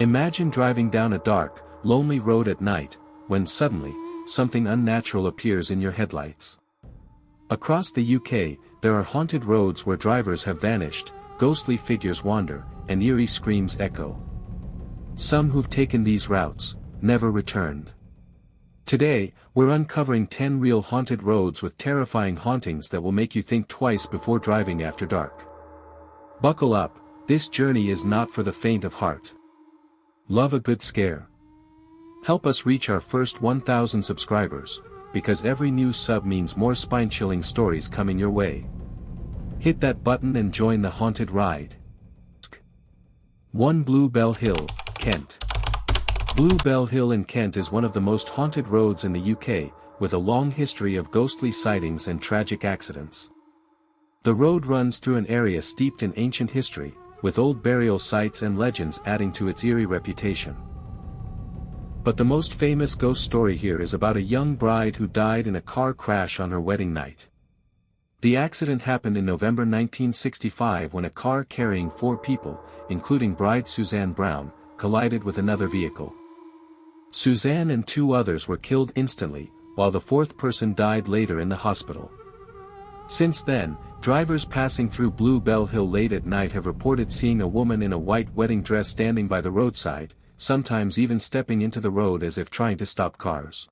Imagine driving down a dark, lonely road at night, when suddenly, something unnatural appears in your headlights. Across the UK, there are haunted roads where drivers have vanished, ghostly figures wander, and eerie screams echo. Some who've taken these routes, never returned. Today, we're uncovering 10 real haunted roads with terrifying hauntings that will make you think twice before driving after dark. Buckle up, this journey is not for the faint of heart. Love a good scare? Help us reach our first 1,000 subscribers, because every new sub means more spine-chilling stories coming your way. Hit that button and join the haunted ride. 1 Bluebell Hill, Kent. Bluebell Hill in Kent is one of the most haunted roads in the UK, with a long history of ghostly sightings and tragic accidents. The road runs through an area steeped in ancient history, with old burial sites and legends adding to its eerie reputation. But the most famous ghost story here is about a young bride who died in a car crash on her wedding night. The accident happened in November 1965 when a car carrying 4 people, including bride Suzanne Brown, collided with another vehicle. Suzanne and 2 others were killed instantly, while the 4th person died later in the hospital. Since then, drivers passing through Bluebell Hill late at night have reported seeing a woman in a white wedding dress standing by the roadside, sometimes even stepping into the road as if trying to stop cars.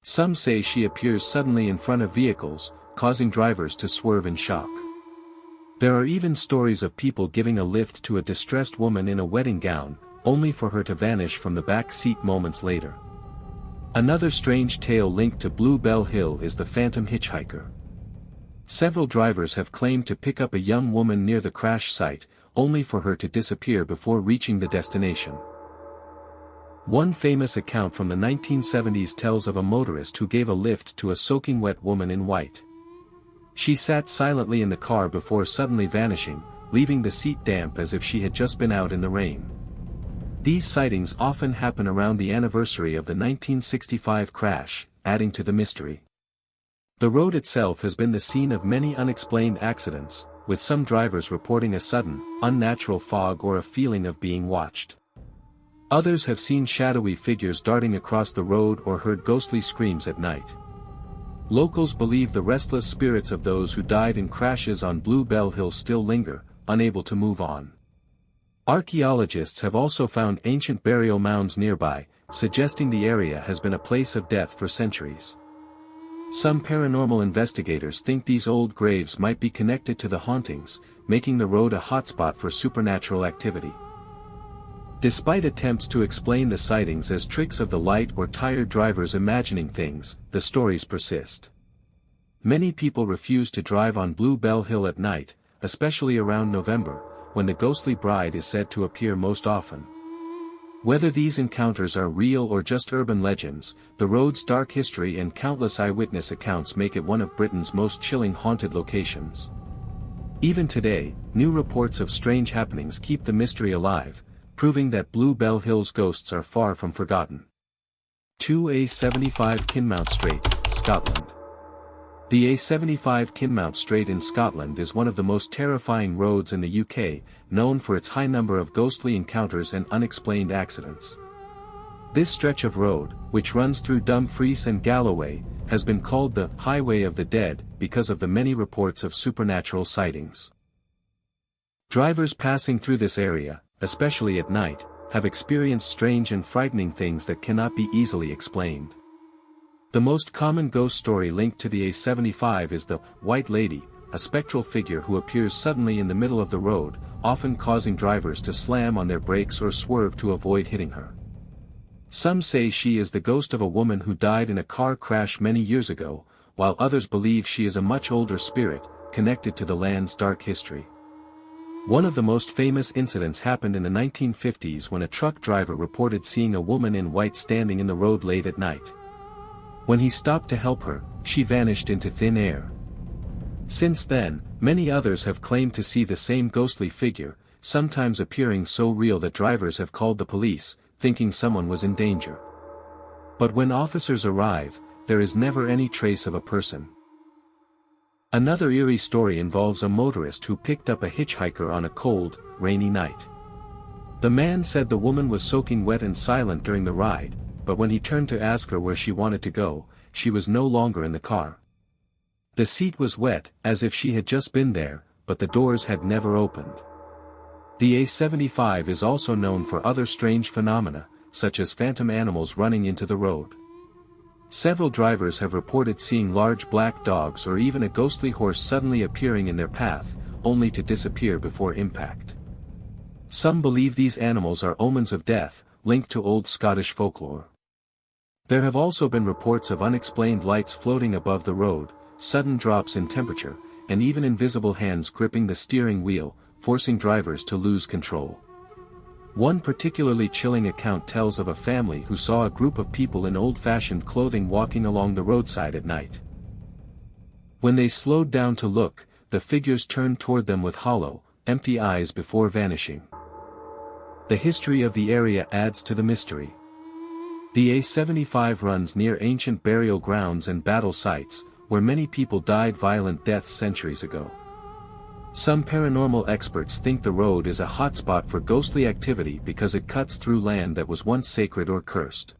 Some say she appears suddenly in front of vehicles, causing drivers to swerve in shock. There are even stories of people giving a lift to a distressed woman in a wedding gown, only for her to vanish from the back seat moments later. Another strange tale linked to Bluebell Hill is the phantom hitchhiker. Several drivers have claimed to pick up a young woman near the crash site, only for her to disappear before reaching the destination. One famous account from the 1970s tells of a motorist who gave a lift to a soaking wet woman in white. She sat silently in the car before suddenly vanishing, leaving the seat damp as if she had just been out in the rain. These sightings often happen around the anniversary of the 1965 crash, adding to the mystery. The road itself has been the scene of many unexplained accidents, with some drivers reporting a sudden, unnatural fog or a feeling of being watched. Others have seen shadowy figures darting across the road or heard ghostly screams at night. Locals believe the restless spirits of those who died in crashes on Bluebell Hill still linger, unable to move on. Archaeologists have also found ancient burial mounds nearby, suggesting the area has been a place of death for centuries. Some paranormal investigators think these old graves might be connected to the hauntings, making the road a hotspot for supernatural activity. Despite attempts to explain the sightings as tricks of the light or tired drivers imagining things, the stories persist. Many people refuse to drive on Bluebell Hill at night, especially around November, when the ghostly bride is said to appear most often. Whether these encounters are real or just urban legends, the road's dark history and countless eyewitness accounts make it one of Britain's most chilling haunted locations. Even today, new reports of strange happenings keep the mystery alive, proving that Bluebell Hill's ghosts are far from forgotten. 2A75 Kinmount Strait, Scotland. The A75 Kinmount Strait in Scotland is one of the most terrifying roads in the UK, known for its high number of ghostly encounters and unexplained accidents. This stretch of road, which runs through Dumfries and Galloway, has been called the Highway of the Dead because of the many reports of supernatural sightings. Drivers passing through this area, especially at night, have experienced strange and frightening things that cannot be easily explained. The most common ghost story linked to the A75 is the White Lady, a spectral figure who appears suddenly in the middle of the road, often causing drivers to slam on their brakes or swerve to avoid hitting her. Some say she is the ghost of a woman who died in a car crash many years ago, while others believe she is a much older spirit, connected to the land's dark history. One of the most famous incidents happened in the 1950s when a truck driver reported seeing a woman in white standing in the road late at night. When he stopped to help her, she vanished into thin air. Since then, many others have claimed to see the same ghostly figure, sometimes appearing so real that drivers have called the police, thinking someone was in danger. But when officers arrive, there is never any trace of a person. Another eerie story involves a motorist who picked up a hitchhiker on a cold, rainy night. The man said the woman was soaking wet and silent during the ride, but when he turned to ask her where she wanted to go, she was no longer in the car. The seat was wet, as if she had just been there, but the doors had never opened. The A75 is also known for other strange phenomena, such as phantom animals running into the road. Several drivers have reported seeing large black dogs or even a ghostly horse suddenly appearing in their path, only to disappear before impact. Some believe these animals are omens of death, linked to old Scottish folklore. There have also been reports of unexplained lights floating above the road, sudden drops in temperature, and even invisible hands gripping the steering wheel, forcing drivers to lose control. One particularly chilling account tells of a family who saw a group of people in old-fashioned clothing walking along the roadside at night. When they slowed down to look, the figures turned toward them with hollow, empty eyes before vanishing. The history of the area adds to the mystery. The A75 runs near ancient burial grounds and battle sites, where many people died violent deaths centuries ago. Some paranormal experts think the road is a hotspot for ghostly activity because it cuts through land that was once sacred or cursed.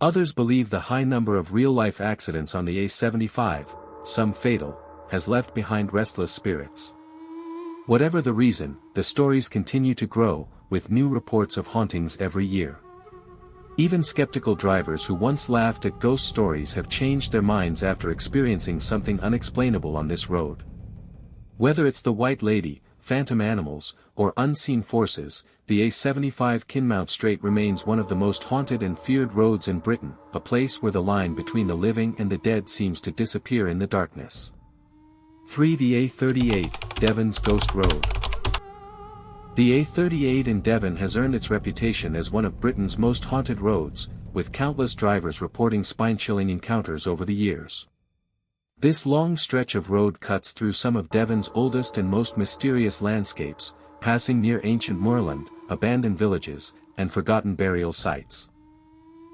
Others believe the high number of real-life accidents on the A75, some fatal, has left behind restless spirits. Whatever the reason, the stories continue to grow, with new reports of hauntings every year. Even skeptical drivers who once laughed at ghost stories have changed their minds after experiencing something unexplainable on this road. Whether it's the White Lady, phantom animals, or unseen forces, the A75 Kinmount Straight remains one of the most haunted and feared roads in Britain, a place where the line between the living and the dead seems to disappear in the darkness. 3. The A38, Devon's Ghost Road. The A38 in Devon has earned its reputation as one of Britain's most haunted roads, with countless drivers reporting spine-chilling encounters over the years. This long stretch of road cuts through some of Devon's oldest and most mysterious landscapes, passing near ancient moorland, abandoned villages, and forgotten burial sites.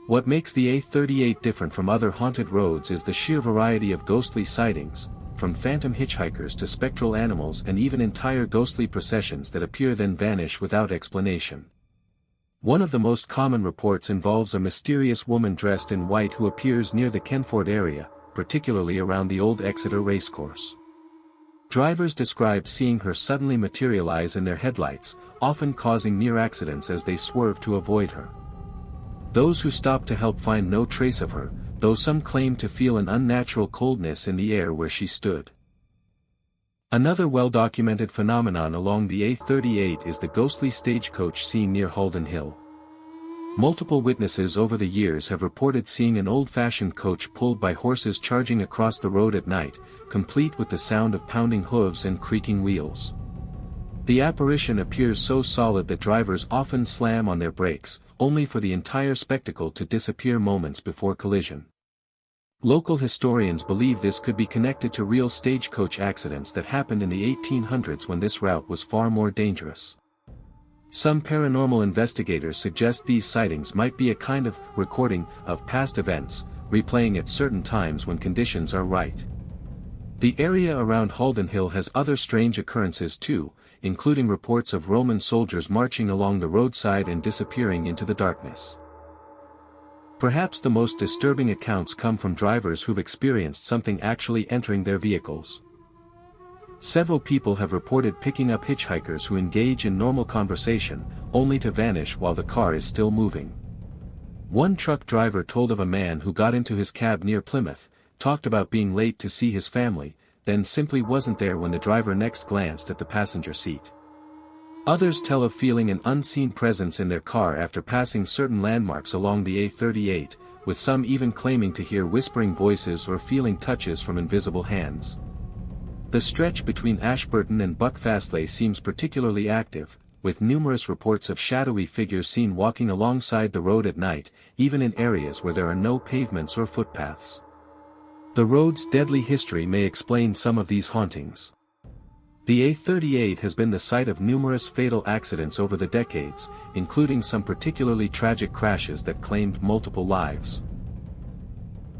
What makes the A38 different from other haunted roads is the sheer variety of ghostly sightings, from phantom hitchhikers to spectral animals and even entire ghostly processions that appear then vanish without explanation. One of the most common reports involves a mysterious woman dressed in white who appears near the Kenford area, particularly around the old Exeter racecourse. Drivers describe seeing her suddenly materialize in their headlights, often causing near accidents as they swerve to avoid her. Those who stop to help find no trace of her, though some claim to feel an unnatural coldness in the air where she stood. Another well-documented phenomenon along the A38 is the ghostly stagecoach seen near Haldon Hill. Multiple witnesses over the years have reported seeing an old-fashioned coach pulled by horses charging across the road at night, complete with the sound of pounding hooves and creaking wheels. The apparition appears so solid that drivers often slam on their brakes, only for the entire spectacle to disappear moments before collision. Local historians believe this could be connected to real stagecoach accidents that happened in the 1800s when this route was far more dangerous. Some paranormal investigators suggest these sightings might be a kind of recording of past events, replaying at certain times when conditions are right. The area around Haldon Hill has other strange occurrences too, including reports of Roman soldiers marching along the roadside and disappearing into the darkness. Perhaps the most disturbing accounts come from drivers who've experienced something actually entering their vehicles. Several people have reported picking up hitchhikers who engage in normal conversation, only to vanish while the car is still moving. One truck driver told of a man who got into his cab near Plymouth, talked about being late to see his family, then simply wasn't there when the driver next glanced at the passenger seat. Others tell of feeling an unseen presence in their car after passing certain landmarks along the A38, with some even claiming to hear whispering voices or feeling touches from invisible hands. The stretch between Ashburton and Buckfastleigh seems particularly active, with numerous reports of shadowy figures seen walking alongside the road at night, even in areas where there are no pavements or footpaths. The road's deadly history may explain some of these hauntings. The A38 has been the site of numerous fatal accidents over the decades, including some particularly tragic crashes that claimed multiple lives.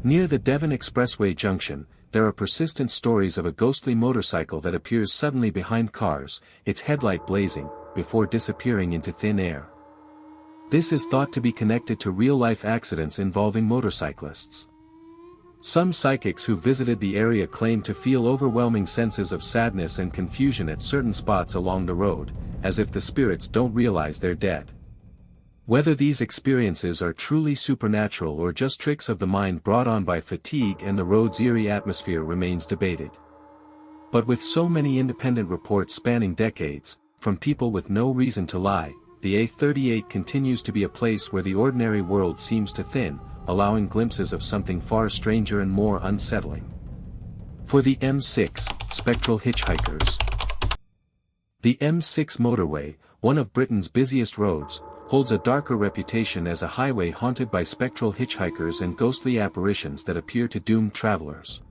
Near the Devon Expressway junction, there are persistent stories of a ghostly motorcycle that appears suddenly behind cars, its headlight blazing, before disappearing into thin air. This is thought to be connected to real-life accidents involving motorcyclists. Some psychics who visited the area claim to feel overwhelming senses of sadness and confusion at certain spots along the road, as if the spirits don't realize they're dead. Whether these experiences are truly supernatural or just tricks of the mind brought on by fatigue and the road's eerie atmosphere remains debated. But with so many independent reports spanning decades, from people with no reason to lie, the A38 continues to be a place where the ordinary world seems to thin, allowing glimpses of something far stranger and more unsettling. For the M6, Spectral hitchhikers. The M6 motorway, one of Britain's busiest roads, holds a darker reputation as a highway haunted by spectral hitchhikers and ghostly apparitions that appear to doom travelers.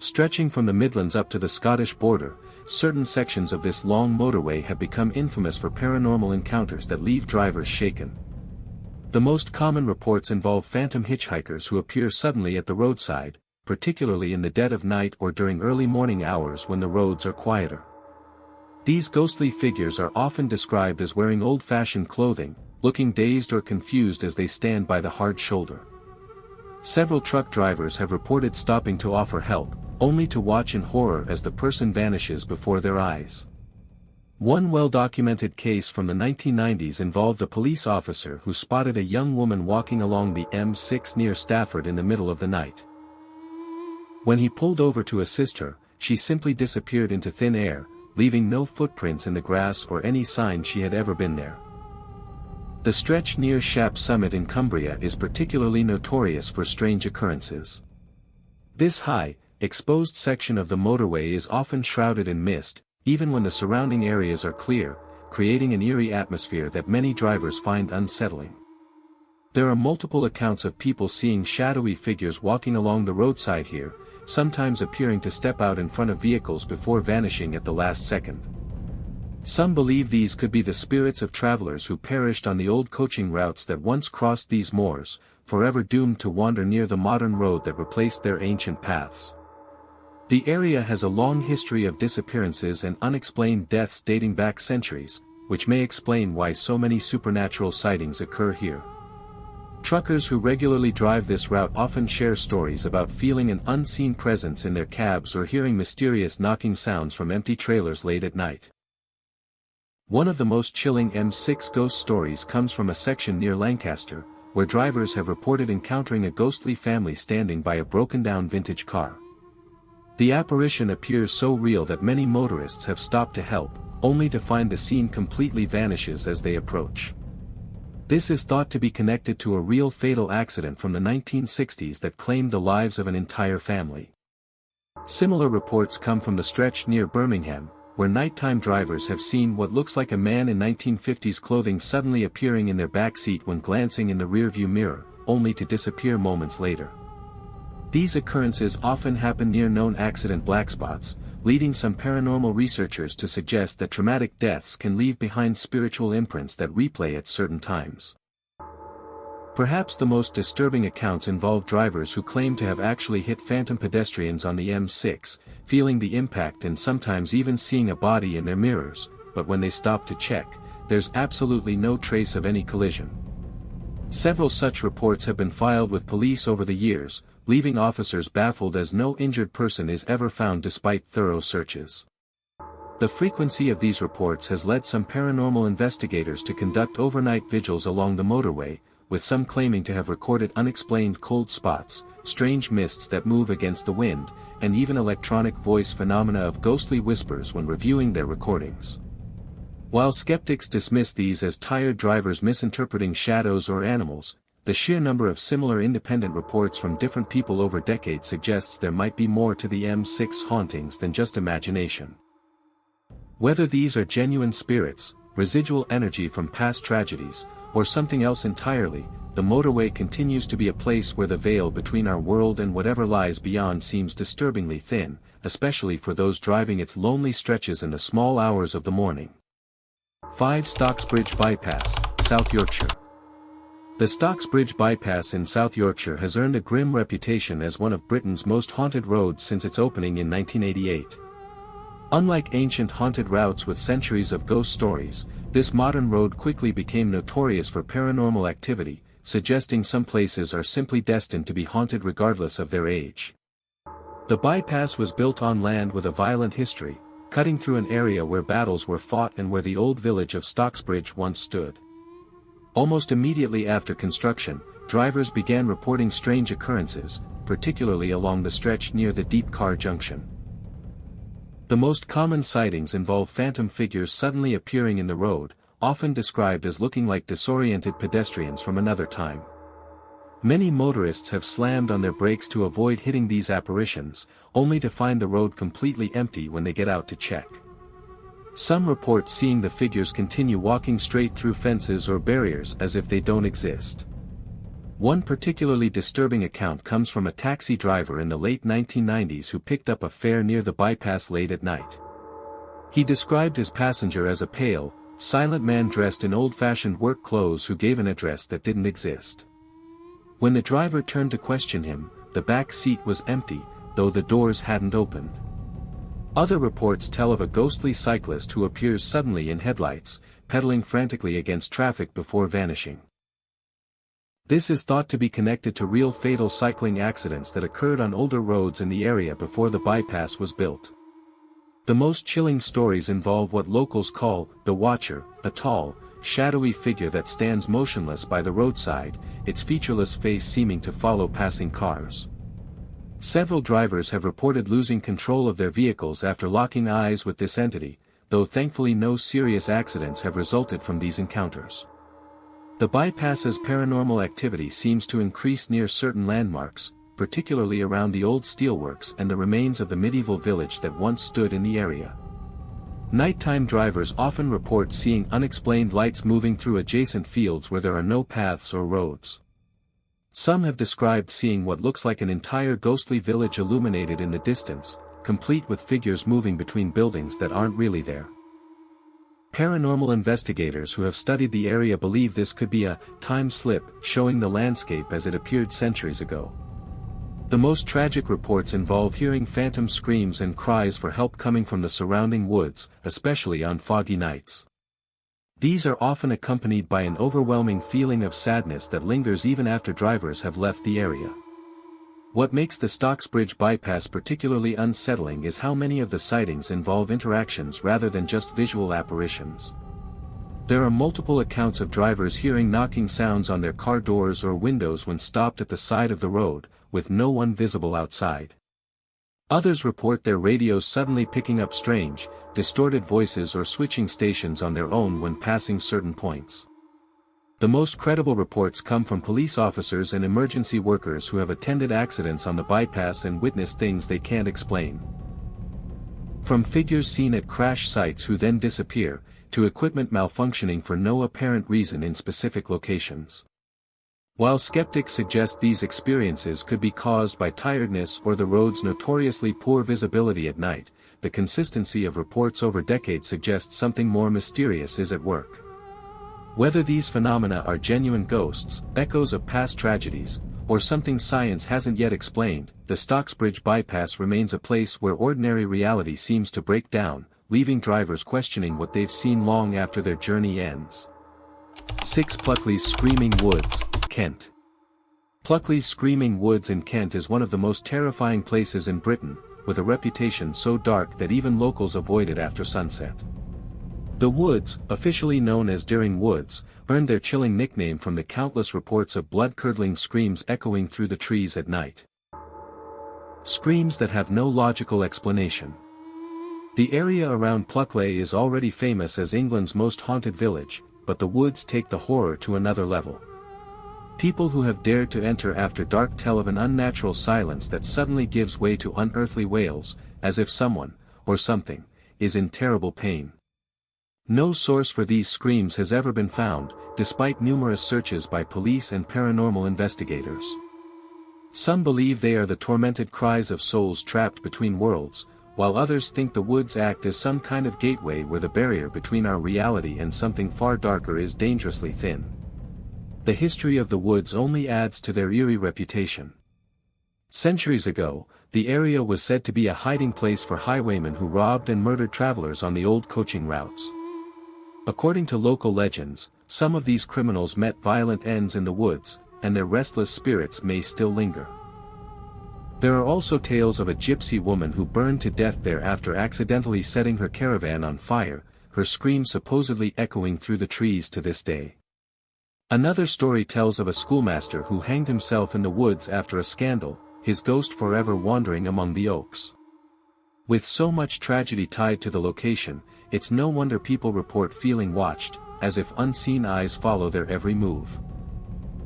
Stretching from the Midlands up to the Scottish border, certain sections of this long motorway have become infamous for paranormal encounters that leave drivers shaken. The most common reports involve phantom hitchhikers who appear suddenly at the roadside, particularly in the dead of night or during early morning hours when the roads are quieter. These ghostly figures are often described as wearing old-fashioned clothing, looking dazed or confused as they stand by the hard shoulder. Several truck drivers have reported stopping to offer help, only to watch in horror as the person vanishes before their eyes. One well-documented case from the 1990s involved a police officer who spotted a young woman walking along the M6 near Stafford in the middle of the night. When he pulled over to assist her, she simply disappeared into thin air, leaving no footprints in the grass or any sign she had ever been there. The stretch near Shap Summit in Cumbria is particularly notorious for strange occurrences. This high, exposed section of the motorway is often shrouded in mist, even when the surrounding areas are clear, creating an eerie atmosphere that many drivers find unsettling. There are multiple accounts of people seeing shadowy figures walking along the roadside here, sometimes appearing to step out in front of vehicles before vanishing at the last second. Some believe these could be the spirits of travelers who perished on the old coaching routes that once crossed these moors, forever doomed to wander near the modern road that replaced their ancient paths. The area has a long history of disappearances and unexplained deaths dating back centuries, which may explain why so many supernatural sightings occur here. Truckers who regularly drive this route often share stories about feeling an unseen presence in their cabs or hearing mysterious knocking sounds from empty trailers late at night. One of the most chilling M6 ghost stories comes from a section near Lancaster, where drivers have reported encountering a ghostly family standing by a broken-down vintage car. The apparition appears so real that many motorists have stopped to help, only to find the scene completely vanishes as they approach. This is thought to be connected to a real fatal accident from the 1960s that claimed the lives of an entire family. Similar reports come from the stretch near Birmingham, where nighttime drivers have seen what looks like a man in 1950s clothing suddenly appearing in their back seat when glancing in the rearview mirror, only to disappear moments later. These occurrences often happen near known accident blackspots, leading some paranormal researchers to suggest that traumatic deaths can leave behind spiritual imprints that replay at certain times. Perhaps the most disturbing accounts involve drivers who claim to have actually hit phantom pedestrians on the M6, feeling the impact and sometimes even seeing a body in their mirrors, but when they stop to check, there's absolutely no trace of any collision. Several such reports have been filed with police over the years, leaving officers baffled as no injured person is ever found despite thorough searches. The frequency of these reports has led some paranormal investigators to conduct overnight vigils along the motorway, with some claiming to have recorded unexplained cold spots, strange mists that move against the wind, and even electronic voice phenomena of ghostly whispers when reviewing their recordings. While skeptics dismiss these as tired drivers misinterpreting shadows or animals, the sheer number of similar independent reports from different people over decades suggests there might be more to the M6 hauntings than just imagination. Whether these are genuine spirits, residual energy from past tragedies, or something else entirely, the motorway continues to be a place where the veil between our world and whatever lies beyond seems disturbingly thin, especially for those driving its lonely stretches in the small hours of the morning. 5. Stocksbridge Bypass, South Yorkshire. The Stocksbridge Bypass in South Yorkshire has earned a grim reputation as one of Britain's most haunted roads since its opening in 1988. Unlike ancient haunted routes with centuries of ghost stories, this modern road quickly became notorious for paranormal activity, suggesting some places are simply destined to be haunted regardless of their age. The bypass was built on land with a violent history, cutting through an area where battles were fought and where the old village of Stocksbridge once stood. Almost immediately after construction, drivers began reporting strange occurrences, particularly along the stretch near the Deep Car Junction. The most common sightings involve phantom figures suddenly appearing in the road, often described as looking like disoriented pedestrians from another time. Many motorists have slammed on their brakes to avoid hitting these apparitions, only to find the road completely empty when they get out to check. Some report seeing the figures continue walking straight through fences or barriers as if they don't exist. One particularly disturbing account comes from a taxi driver in the late 1990s who picked up a fare near the bypass late at night. He described his passenger as a pale, silent man dressed in old-fashioned work clothes who gave an address that didn't exist. When the driver turned to question him, the back seat was empty, though the doors hadn't opened. Other reports tell of a ghostly cyclist who appears suddenly in headlights, pedaling frantically against traffic before vanishing. This is thought to be connected to real fatal cycling accidents that occurred on older roads in the area before the bypass was built. The most chilling stories involve what locals call the Watcher, a tall, shadowy figure that stands motionless by the roadside, its featureless face seeming to follow passing cars. Several drivers have reported losing control of their vehicles after locking eyes with this entity, though thankfully no serious accidents have resulted from these encounters. The bypass's paranormal activity seems to increase near certain landmarks, particularly around the old steelworks and the remains of the medieval village that once stood in the area. Nighttime drivers often report seeing unexplained lights moving through adjacent fields where there are no paths or roads. Some have described seeing what looks like an entire ghostly village illuminated in the distance, complete with figures moving between buildings that aren't really there. Paranormal investigators who have studied the area believe this could be a time slip showing the landscape as it appeared centuries ago. The most tragic reports involve hearing phantom screams and cries for help coming from the surrounding woods, especially on foggy nights. These are often accompanied by an overwhelming feeling of sadness that lingers even after drivers have left the area. What makes the Stocksbridge bypass particularly unsettling is how many of the sightings involve interactions rather than just visual apparitions. There are multiple accounts of drivers hearing knocking sounds on their car doors or windows when stopped at the side of the road, with no one visible outside. Others report their radios suddenly picking up strange, distorted voices or switching stations on their own when passing certain points. The most credible reports come from police officers and emergency workers who have attended accidents on the bypass and witnessed things they can't explain. From figures seen at crash sites who then disappear, to equipment malfunctioning for no apparent reason in specific locations. While skeptics suggest these experiences could be caused by tiredness or the road's notoriously poor visibility at night, the consistency of reports over decades suggests something more mysterious is at work. Whether these phenomena are genuine ghosts, echoes of past tragedies, or something science hasn't yet explained, the Stocksbridge bypass remains a place where ordinary reality seems to break down, leaving drivers questioning what they've seen long after their journey ends. 6 Pluckleys Screaming Woods, Kent. Pluckleys Screaming Woods in Kent is one of the most terrifying places in Britain, with a reputation so dark that even locals avoid it after sunset. The woods, officially known as Deering Woods, earned their chilling nickname from the countless reports of blood-curdling screams echoing through the trees at night. Screams that have no logical explanation. The area around Pluckleys is already famous as England's most haunted village, but the woods take the horror to another level. People who have dared to enter after dark tell of an unnatural silence that suddenly gives way to unearthly wails, as if someone, or something, is in terrible pain. No source for these screams has ever been found, despite numerous searches by police and paranormal investigators. Some believe they are the tormented cries of souls trapped between worlds, while others think the woods act as some kind of gateway where the barrier between our reality and something far darker is dangerously thin. The history of the woods only adds to their eerie reputation. Centuries ago, the area was said to be a hiding place for highwaymen who robbed and murdered travelers on the old coaching routes. According to local legends, some of these criminals met violent ends in the woods, and their restless spirits may still linger. There are also tales of a gypsy woman who burned to death there after accidentally setting her caravan on fire, her screams supposedly echoing through the trees to this day. Another story tells of a schoolmaster who hanged himself in the woods after a scandal, his ghost forever wandering among the oaks. With so much tragedy tied to the location, it's no wonder people report feeling watched, as if unseen eyes follow their every move.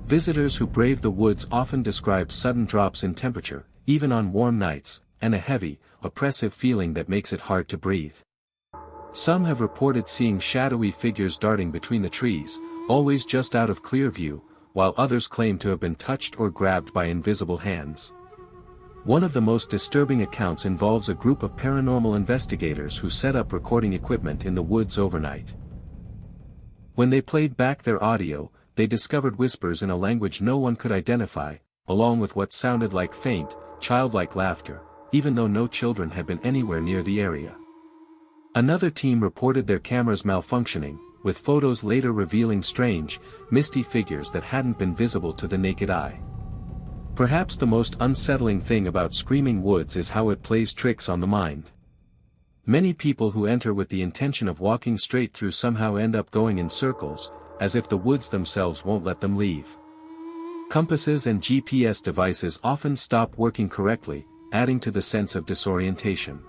Visitors who brave the woods often describe sudden drops in temperature, even on warm nights, and a heavy, oppressive feeling that makes it hard to breathe. Some have reported seeing shadowy figures darting between the trees, always just out of clear view, while others claim to have been touched or grabbed by invisible hands. One of the most disturbing accounts involves a group of paranormal investigators who set up recording equipment in the woods overnight. When they played back their audio, they discovered whispers in a language no one could identify, along with what sounded like faint, childlike laughter, even though no children had been anywhere near the area. Another team reported their cameras malfunctioning, with photos later revealing strange, misty figures that hadn't been visible to the naked eye. Perhaps the most unsettling thing about Screaming Woods is how it plays tricks on the mind. Many people who enter with the intention of walking straight through somehow end up going in circles, as if the woods themselves won't let them leave. Compasses and GPS devices often stop working correctly, adding to the sense of disorientation.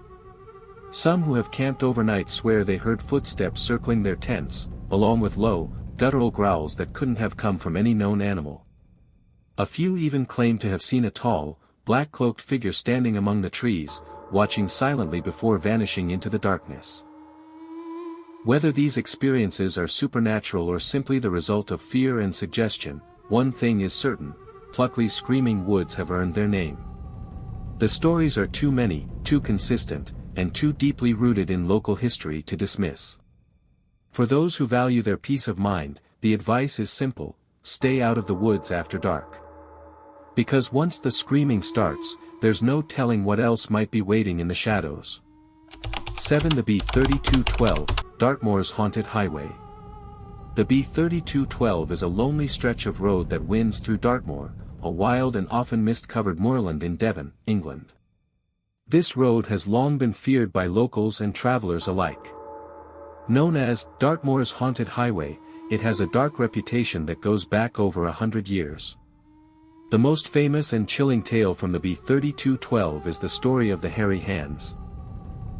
Some who have camped overnight swear they heard footsteps circling their tents, along with low, guttural growls that couldn't have come from any known animal. A few even claim to have seen a tall, black-cloaked figure standing among the trees, watching silently before vanishing into the darkness. Whether these experiences are supernatural or simply the result of fear and suggestion, one thing is certain: Pluckleys' Screaming Woods have earned their name. The stories are too many, too consistent, and too deeply rooted in local history to dismiss. For those who value their peace of mind, the advice is simple: stay out of the woods after dark. Because once the screaming starts, there's no telling what else might be waiting in the shadows. 7. The B3212, Dartmores Haunted Highway. The B3212 is a lonely stretch of road that winds through Dartmoor, a wild and often mist-covered moorland in Devon, England. This road has long been feared by locals and travelers alike. Known as Dartmoor's Haunted Highway, it has a dark reputation that goes back over 100 years. The most famous and chilling tale from the B3212 is the story of the hairy hands.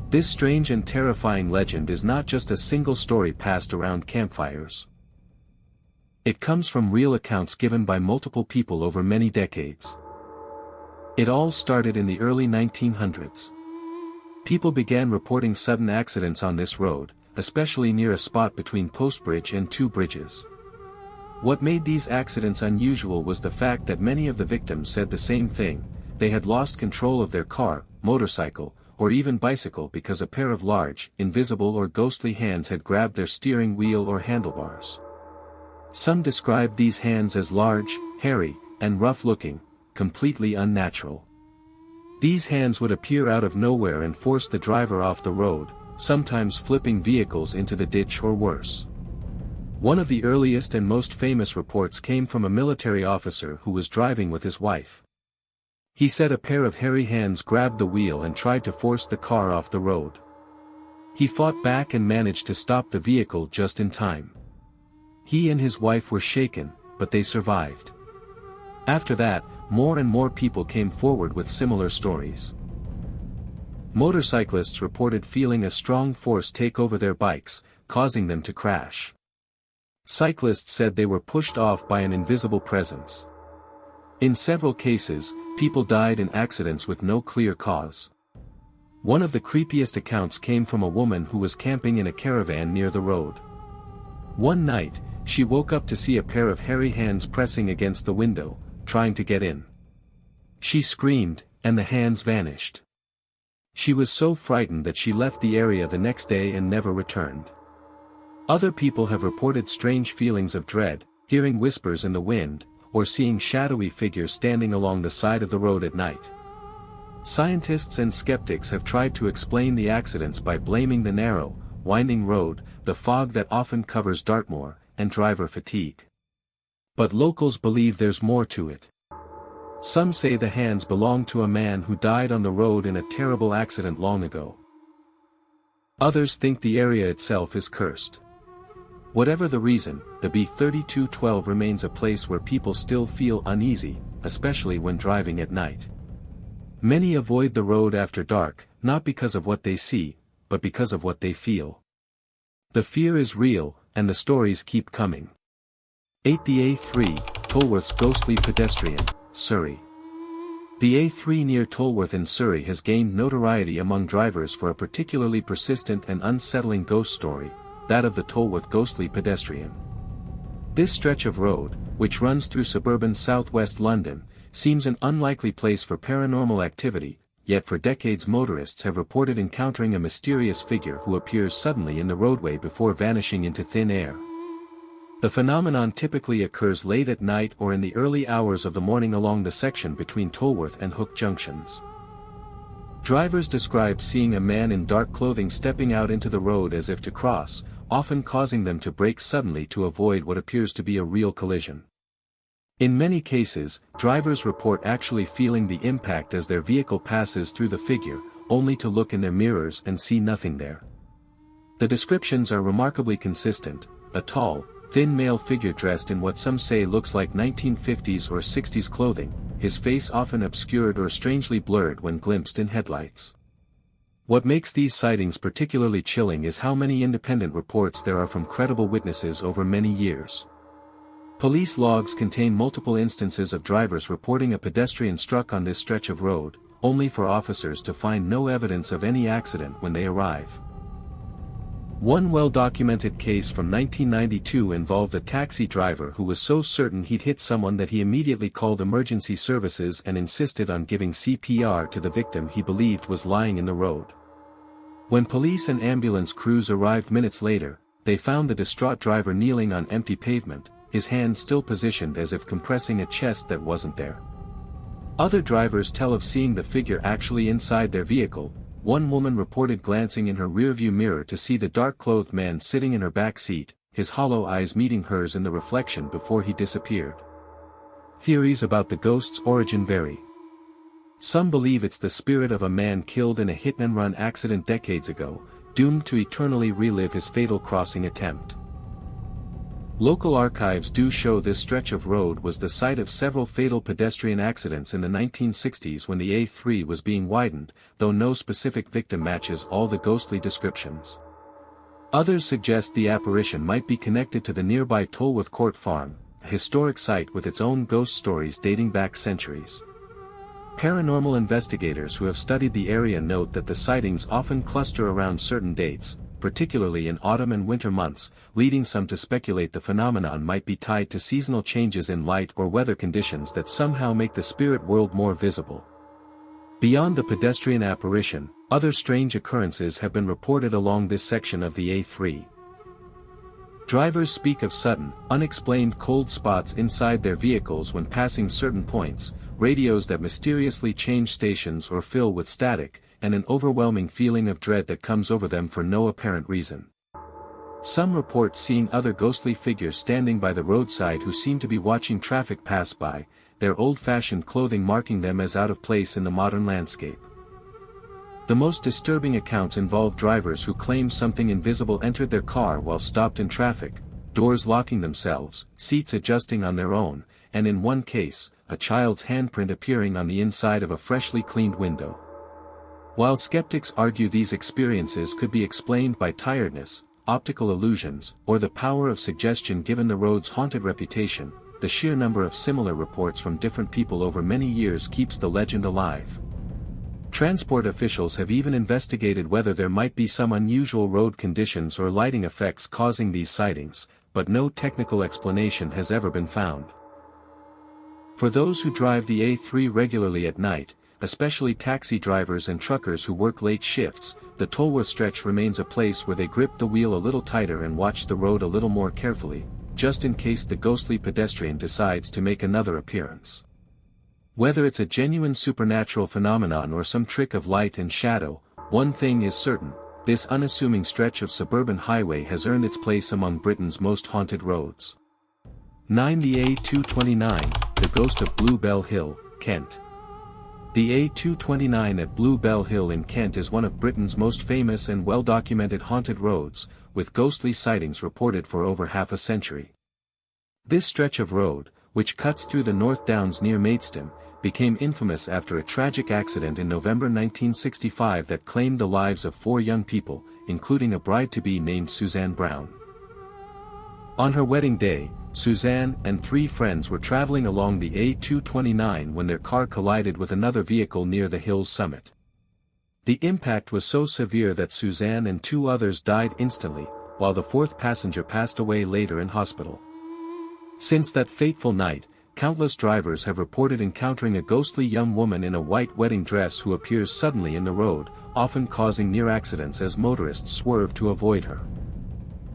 This strange and terrifying legend is not just a single story passed around campfires. It comes from real accounts given by multiple people over many decades. It all started in the early 1900s. People began reporting sudden accidents on this road, especially near a spot between Stocksbridge and two bridges. What made these accidents unusual was the fact that many of the victims said the same thing: they had lost control of their car, motorcycle, or even bicycle because a pair of large, invisible or ghostly hands had grabbed their steering wheel or handlebars. Some described these hands as large, hairy, and rough-looking, completely unnatural. These hands would appear out of nowhere and force the driver off the road, sometimes flipping vehicles into the ditch or worse. One of the earliest and most famous reports came from a military officer who was driving with his wife. He said a pair of hairy hands grabbed the wheel and tried to force the car off the road. He fought back and managed to stop the vehicle just in time. He and his wife were shaken, but they survived. After that, more and more people came forward with similar stories. Motorcyclists reported feeling a strong force take over their bikes, causing them to crash. Cyclists said they were pushed off by an invisible presence. In several cases, people died in accidents with no clear cause. One of the creepiest accounts came from a woman who was camping in a caravan near the road. One night, she woke up to see a pair of hairy hands pressing against the window, trying to get in. She screamed, and the hands vanished. She was so frightened that she left the area the next day and never returned. Other people have reported strange feelings of dread, hearing whispers in the wind, or seeing shadowy figures standing along the side of the road at night. Scientists and skeptics have tried to explain the accidents by blaming the narrow, winding road, the fog that often covers Dartmoor, and driver fatigue. But locals believe there's more to it. Some say the hands belong to a man who died on the road in a terrible accident long ago. Others think the area itself is cursed. Whatever the reason, the B3212 remains a place where people still feel uneasy, especially when driving at night. Many avoid the road after dark, not because of what they see, but because of what they feel. The fear is real, and the stories keep coming. 8. The A3, Tolworths ghostly pedestrian, Surrey. The A3 near Tolworth in Surrey has gained notoriety among drivers for a particularly persistent and unsettling ghost story, that of the Tolworth ghostly pedestrian. This stretch of road, which runs through suburban southwest London, seems an unlikely place for paranormal activity, yet for decades motorists have reported encountering a mysterious figure who appears suddenly in the roadway before vanishing into thin air. The phenomenon typically occurs late at night or in the early hours of the morning along the section between Tolworth and Hook junctions. Drivers describe seeing a man in dark clothing stepping out into the road as if to cross, often causing them to brake suddenly to avoid what appears to be a real collision. In many cases, drivers report actually feeling the impact as their vehicle passes through the figure, only to look in their mirrors and see nothing there. The descriptions are remarkably consistent: a tall, thin male figure dressed in what some say looks like 1950s or 60s clothing, his face often obscured or strangely blurred when glimpsed in headlights. What makes these sightings particularly chilling is how many independent reports there are from credible witnesses over many years. Police logs contain multiple instances of drivers reporting a pedestrian struck on this stretch of road, only for officers to find no evidence of any accident when they arrive. One well-documented case from 1992 involved a taxi driver who was so certain he'd hit someone that he immediately called emergency services and insisted on giving CPR to the victim he believed was lying in the road. When police and ambulance crews arrived minutes later, they found the distraught driver kneeling on empty pavement, his hands still positioned as if compressing a chest that wasn't there. Other drivers tell of seeing the figure actually inside their vehicle. One woman reported glancing in her rearview mirror to see the dark-clothed man sitting in her back seat, his hollow eyes meeting hers in the reflection before he disappeared. Theories about the ghost's origin vary. Some believe it's the spirit of a man killed in a hit-and-run accident decades ago, doomed to eternally relive his fatal crossing attempt. Local archives do show this stretch of road was the site of several fatal pedestrian accidents in the 1960s when the A3 was being widened, though no specific victim matches all the ghostly descriptions. Others suggest the apparition might be connected to the nearby Tolworth Court Farm, a historic site with its own ghost stories dating back centuries. Paranormal investigators who have studied the area note that the sightings often cluster around certain dates, particularly in autumn and winter months, leading some to speculate the phenomenon might be tied to seasonal changes in light or weather conditions that somehow make the spirit world more visible. Beyond the pedestrian apparition, other strange occurrences have been reported along this section of the A3. Drivers speak of sudden, unexplained cold spots inside their vehicles when passing certain points, radios that mysteriously change stations or fill with static, and an overwhelming feeling of dread that comes over them for no apparent reason. Some report seeing other ghostly figures standing by the roadside who seem to be watching traffic pass by, their old-fashioned clothing marking them as out of place in the modern landscape. The most disturbing accounts involve drivers who claim something invisible entered their car while stopped in traffic, doors locking themselves, seats adjusting on their own, and in one case, a child's handprint appearing on the inside of a freshly cleaned window. While skeptics argue these experiences could be explained by tiredness, optical illusions, or the power of suggestion given the road's haunted reputation, the sheer number of similar reports from different people over many years keeps the legend alive. Transport officials have even investigated whether there might be some unusual road conditions or lighting effects causing these sightings, but no technical explanation has ever been found. For those who drive the A3 regularly at night, especially taxi drivers and truckers who work late shifts, the Tolworth stretch remains a place where they grip the wheel a little tighter and watch the road a little more carefully, just in case the ghostly pedestrian decides to make another appearance. Whether it's a genuine supernatural phenomenon or some trick of light and shadow, one thing is certain, this unassuming stretch of suburban highway has earned its place among Britain's most haunted roads. 9. The A229, the ghost of Bluebell Hill, Kent. The A229 at Bluebell Hill in Kent is one of Britain's most famous and well-documented haunted roads, with ghostly sightings reported for over half a century. This stretch of road, which cuts through the North Downs near Maidstone, became infamous after a tragic accident in November 1965 that claimed the lives of 4 young people, including a bride-to-be named Suzanne Brown. On her wedding day, Suzanne and 3 friends were traveling along the A229 when their car collided with another vehicle near the hill's summit. The impact was so severe that Suzanne and 2 others died instantly, while the 4th passenger passed away later in hospital. Since that fateful night, countless drivers have reported encountering a ghostly young woman in a white wedding dress who appears suddenly in the road, often causing near accidents as motorists swerve to avoid her.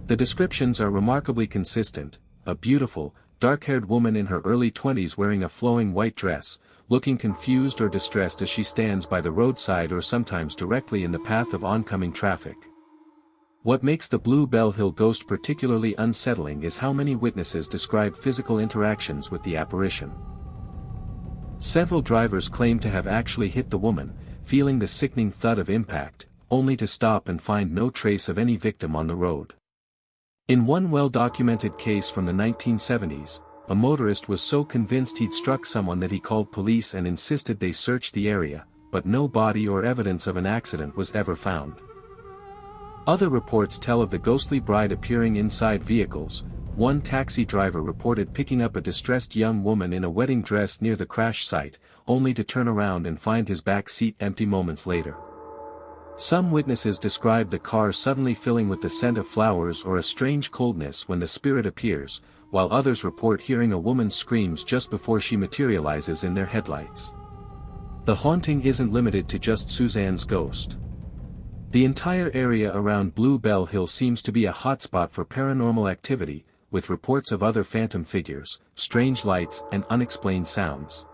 The descriptions are remarkably consistent: a beautiful, dark-haired woman in her early 20s wearing a flowing white dress, looking confused or distressed as she stands by the roadside or sometimes directly in the path of oncoming traffic. What makes the Bluebell Hill ghost particularly unsettling is how many witnesses describe physical interactions with the apparition. Several drivers claim to have actually hit the woman, feeling the sickening thud of impact, only to stop and find no trace of any victim on the road. In one well-documented case from the 1970s, a motorist was so convinced he'd struck someone that he called police and insisted they search the area, but no body or evidence of an accident was ever found. Other reports tell of the ghostly bride appearing inside vehicles. One taxi driver reported picking up a distressed young woman in a wedding dress near the crash site, only to turn around and find his back seat empty moments later. Some witnesses described the car suddenly filling with the scent of flowers or a strange coldness when the spirit appears, while others report hearing a woman's screams just before she materializes in their headlights. The haunting isn't limited to just Suzanne's ghost. The entire area around Bluebell Hill seems to be a hotspot for paranormal activity, with reports of other phantom figures, strange lights and unexplained sounds.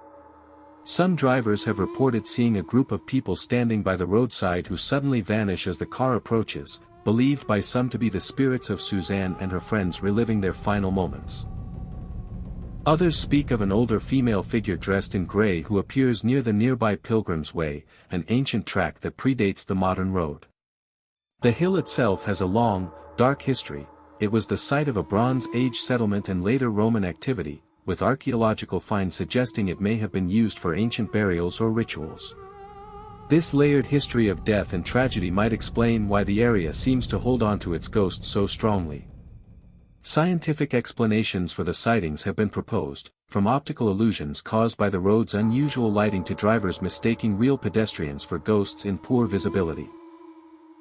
Some drivers have reported seeing a group of people standing by the roadside who suddenly vanish as the car approaches, believed by some to be the spirits of Suzanne and her friends reliving their final moments. Others speak of an older female figure dressed in grey who appears near the nearby Pilgrim's Way, an ancient track that predates the modern road. The hill itself has a long, dark history. It was the site of a Bronze Age settlement and later Roman activity, with archaeological finds suggesting it may have been used for ancient burials or rituals. This layered history of death and tragedy might explain why the area seems to hold on to its ghosts so strongly. Scientific explanations for the sightings have been proposed, from optical illusions caused by the road's unusual lighting to drivers mistaking real pedestrians for ghosts in poor visibility.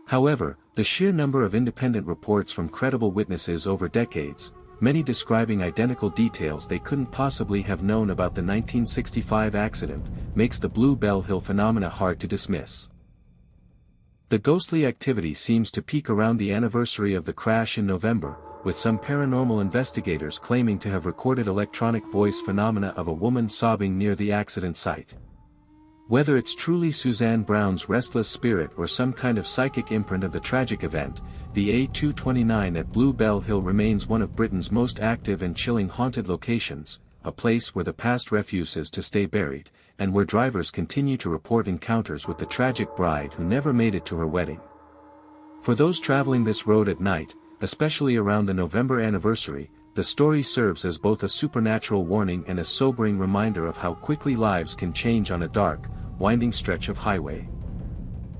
However, the sheer number of independent reports from credible witnesses over decades, many describing identical details they couldn't possibly have known about the 1965 accident, makes the Bluebell Hill phenomena hard to dismiss. The ghostly activity seems to peak around the anniversary of the crash in November, with some paranormal investigators claiming to have recorded electronic voice phenomena of a woman sobbing near the accident site. Whether it's truly Suzanne Brown's restless spirit or some kind of psychic imprint of the tragic event, the A229 at Bluebell Hill remains one of Britain's most active and chilling haunted locations, a place where the past refuses to stay buried, and where drivers continue to report encounters with the tragic bride who never made it to her wedding. For those traveling this road at night, especially around the November anniversary, the story serves as both a supernatural warning and a sobering reminder of how quickly lives can change on a dark, winding stretch of highway.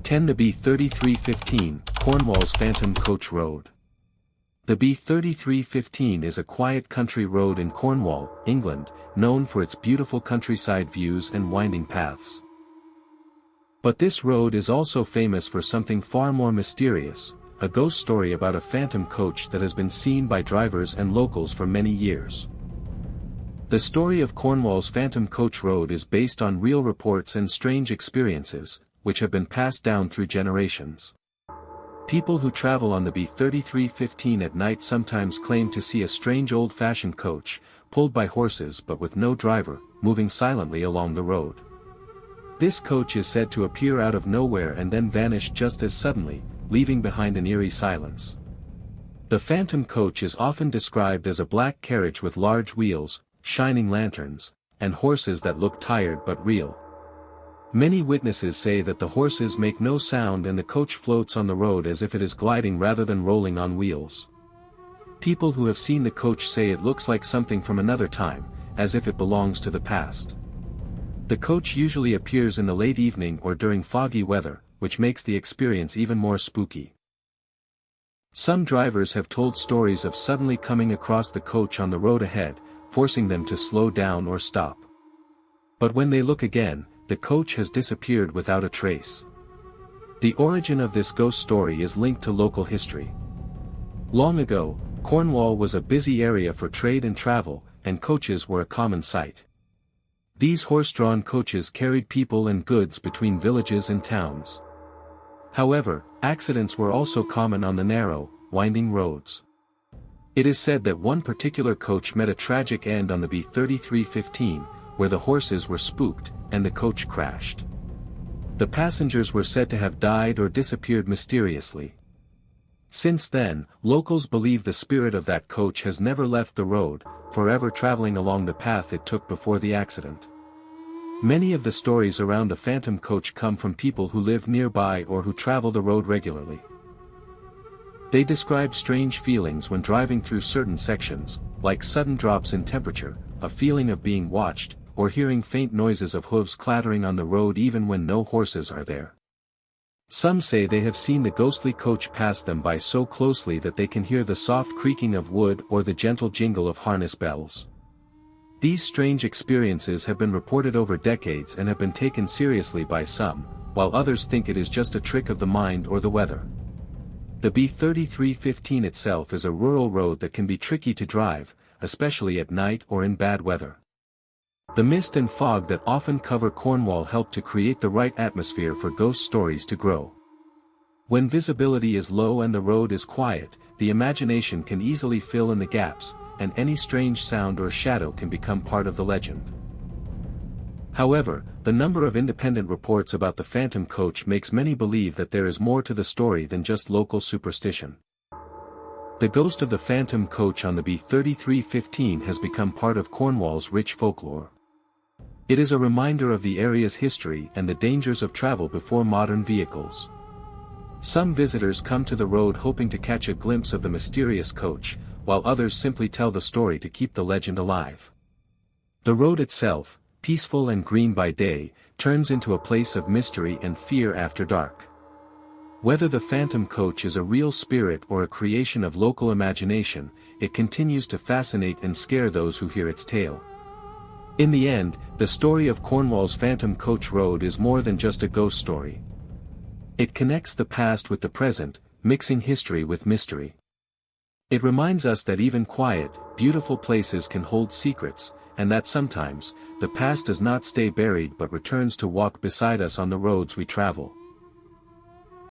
10. The B3315, Cornwalls Phantom Coach Road. The B3315 is a quiet country road in Cornwall, England, known for its beautiful countryside views and winding paths. But this road is also famous for something far more mysterious, a ghost story about a phantom coach that has been seen by drivers and locals for many years. The story of Cornwall's Phantom Coach Road is based on real reports and strange experiences, which have been passed down through generations. People who travel on the B3315 at night sometimes claim to see a strange old-fashioned coach, pulled by horses but with no driver, moving silently along the road. This coach is said to appear out of nowhere and then vanish just as suddenly, leaving behind an eerie silence. The phantom coach is often described as a black carriage with large wheels, shining lanterns, and horses that look tired but real. Many witnesses say that the horses make no sound and the coach floats on the road as if it is gliding rather than rolling on wheels. People who have seen the coach say it looks like something from another time, as if it belongs to the past. The coach usually appears in the late evening or during foggy weather, which makes the experience even more spooky. Some drivers have told stories of suddenly coming across the coach on the road ahead, forcing them to slow down or stop. But when they look again, the coach has disappeared without a trace. The origin of this ghost story is linked to local history. Long ago, Cornwall was a busy area for trade and travel, and coaches were a common sight. These horse-drawn coaches carried people and goods between villages and towns. However, accidents were also common on the narrow, winding roads. It is said that one particular coach met a tragic end on the B3315, where the horses were spooked, and the coach crashed. The passengers were said to have died or disappeared mysteriously. Since then, locals believe the spirit of that coach has never left the road, forever traveling along the path it took before the accident. Many of the stories around the phantom coach come from people who live nearby or who travel the road regularly. They describe strange feelings when driving through certain sections, like sudden drops in temperature, a feeling of being watched, or hearing faint noises of hooves clattering on the road even when no horses are there. Some say they have seen the ghostly coach pass them by so closely that they can hear the soft creaking of wood or the gentle jingle of harness bells. These strange experiences have been reported over decades and have been taken seriously by some, while others think it is just a trick of the mind or the weather. The B3315 itself is a rural road that can be tricky to drive, especially at night or in bad weather. The mist and fog that often cover Cornwall help to create the right atmosphere for ghost stories to grow. When visibility is low and the road is quiet, the imagination can easily fill in the gaps, and any strange sound or shadow can become part of the legend. However, the number of independent reports about the phantom coach makes many believe that there is more to the story than just local superstition. The ghost of the phantom coach on the B3315 has become part of Cornwall's rich folklore. It is a reminder of the area's history and the dangers of travel before modern vehicles. Some visitors come to the road hoping to catch a glimpse of the mysterious coach, while others simply tell the story to keep the legend alive. The road itself, peaceful and green by day, turns into a place of mystery and fear after dark. Whether the phantom coach is a real spirit or a creation of local imagination, it continues to fascinate and scare those who hear its tale. In the end, the story of Cornwall's Phantom Coach Road is more than just a ghost story. It connects the past with the present, mixing history with mystery. It reminds us that even quiet, beautiful places can hold secrets, and that sometimes, the past does not stay buried but returns to walk beside us on the roads we travel.